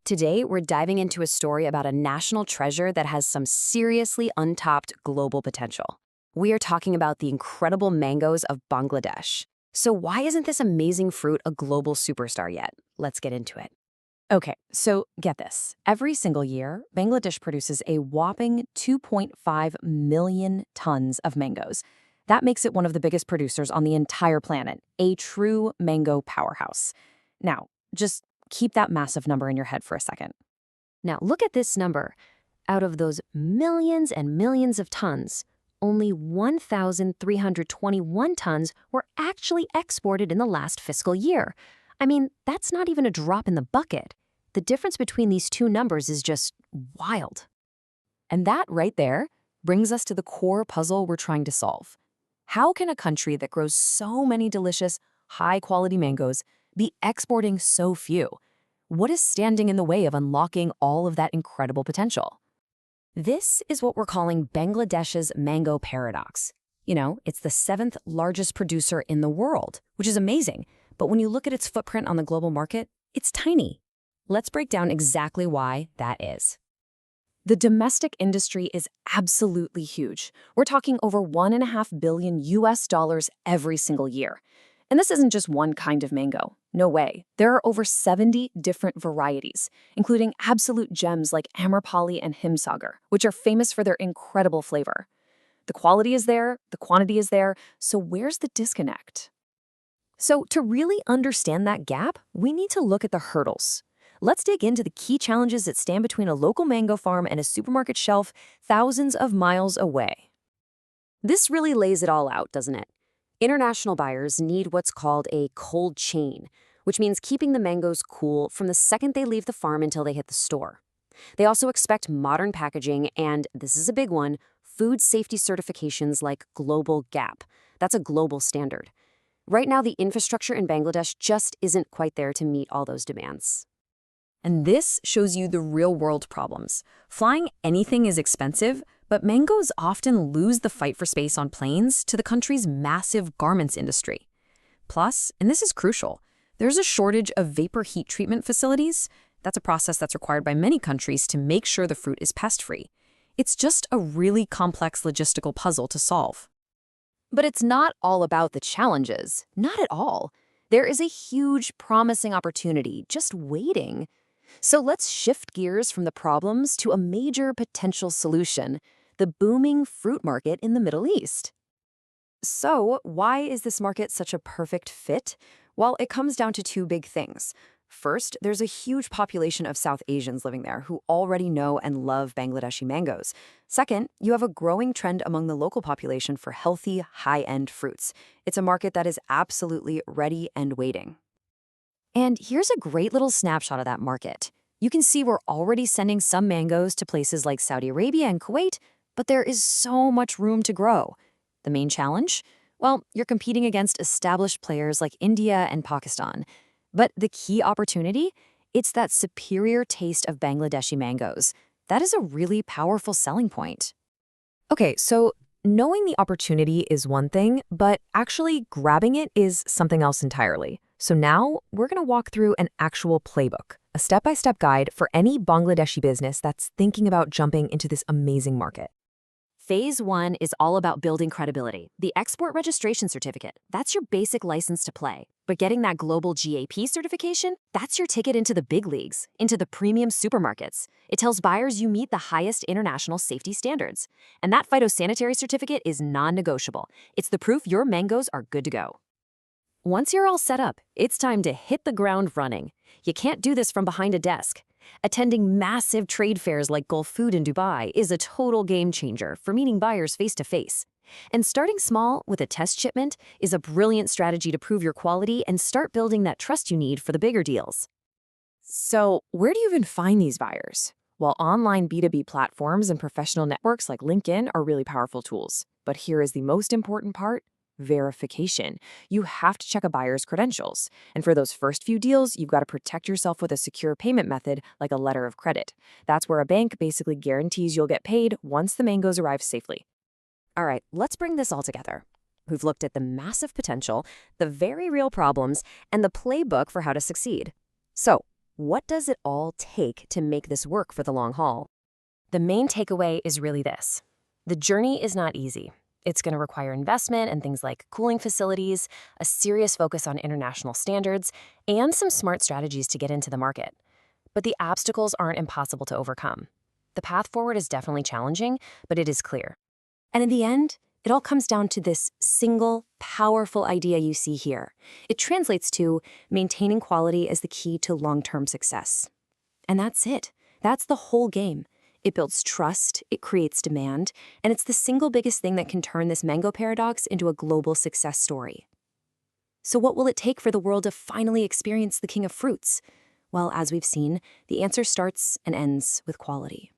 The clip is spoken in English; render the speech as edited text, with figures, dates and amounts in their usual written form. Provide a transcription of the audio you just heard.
Today, we're diving into a story about a national treasure that has some seriously untapped global potential. We are talking about the incredible mangoes of Bangladesh. So why isn't this amazing fruit a global superstar yet? Let's get into it. Okay, so get this. Every single year, Bangladesh produces a whopping 2.5 million tons of mangoes. That makes it one of the biggest producers on the entire planet, a true mango powerhouse. Now, just keep that massive number in your head for a second. Now, look at this number. Out of those millions and millions of tons, only 1,321 tons were actually exported in the last fiscal year. I mean, that's not even a drop in the bucket. The difference between these two numbers is just wild. And that right there brings us to the core puzzle we're trying to solve. How can a country that grows so many delicious, high-quality mangoes be exporting so few? What is standing in the way of unlocking all of that incredible potential? This is what we're calling Bangladesh's mango paradox. You know, it's the seventh largest producer in the world, which is amazing. But when you look at its footprint on the global market, it's tiny. Let's break down exactly why that is. The domestic industry is absolutely huge. We're talking over $1.5 billion every single year. And this isn't just one kind of mango. No way. There are over 70 different varieties, including absolute gems like Amrapali and Himsagar, which are famous for their incredible flavor. The quality is there, the quantity is there, so where's the disconnect? So to really understand that gap, we need to look at the hurdles. Let's dig into the key challenges that stand between a local mango farm and a supermarket shelf thousands of miles away. This really lays it all out, doesn't it? International buyers need what's called a cold chain, which means keeping the mangoes cool from the second they leave the farm until they hit the store. They also expect modern packaging and, this is a big one, food safety certifications like Global GAP. That's a global standard. Right now, the infrastructure in Bangladesh just isn't quite there to meet all those demands. And this shows you the real-world problems. Flying anything is expensive, but mangoes often lose the fight for space on planes to the country's massive garments industry. Plus, and this is crucial, there's a shortage of vapor heat treatment facilities. That's a process that's required by many countries to make sure the fruit is pest-free. It's just a really complex logistical puzzle to solve. But it's not all about the challenges. Not at all. There is a huge, promising opportunity just waiting. So let's shift gears from the problems to a major potential solution, the booming fruit market in the Middle East. So why is this market such a perfect fit? Well, it comes down to two big things. First, there's a huge population of South Asians living there who already know and love Bangladeshi mangoes. Second, you have a growing trend among the local population for healthy, high-end fruits. It's a market that is absolutely ready and waiting. And here's a great little snapshot of that market. You can see we're already sending some mangoes to places like Saudi Arabia and Kuwait, but there is so much room to grow. The main challenge? Well, you're competing against established players like India and Pakistan. But the key opportunity? It's that superior taste of Bangladeshi mangoes. That is a really powerful selling point. Okay, so knowing the opportunity is one thing, but actually grabbing it is something else entirely. So now we're going to walk through an actual playbook, a step-by-step guide for any Bangladeshi business that's thinking about jumping into this amazing market. Phase 1 is all about building credibility. The export registration certificate, that's your basic license to play. But getting that global GAP certification, that's your ticket into the big leagues, into the premium supermarkets. It tells buyers you meet the highest international safety standards. And that phytosanitary certificate is non-negotiable. It's the proof your mangoes are good to go. Once you're all set up, it's time to hit the ground running. You can't do this from behind a desk. Attending massive trade fairs like Gulf Food in Dubai is a total game changer for meeting buyers face-to-face. And starting small with a test shipment is a brilliant strategy to prove your quality and start building that trust you need for the bigger deals. So, where do you even find these buyers? Well, online B2B platforms and professional networks like LinkedIn are really powerful tools. But here is the most important part. Verification. You have to check a buyer's credentials. And for those first few deals, you've got to protect yourself with a secure payment method like a letter of credit. That's where a bank basically guarantees you'll get paid once the mangoes arrive safely. All right, let's bring this all together. We've looked at the massive potential, the very real problems, and the playbook for how to succeed. So, What does it all take to make this work for the long haul? The main takeaway is really this. The journey is not easy. It's going to require investment in things like cooling facilities, a serious focus on international standards, and some smart strategies to get into the market. But the obstacles aren't impossible to overcome. The path forward is definitely challenging, but it is clear. And in the end, it all comes down to this single, powerful idea you see here. It translates to maintaining quality as the key to long-term success. And that's it. That's the whole game. It builds trust, it creates demand, and it's the single biggest thing that can turn this mango paradox into a global success story. So what will it take for the world to finally experience the king of fruits? Well, as we've seen, the answer starts and ends with quality.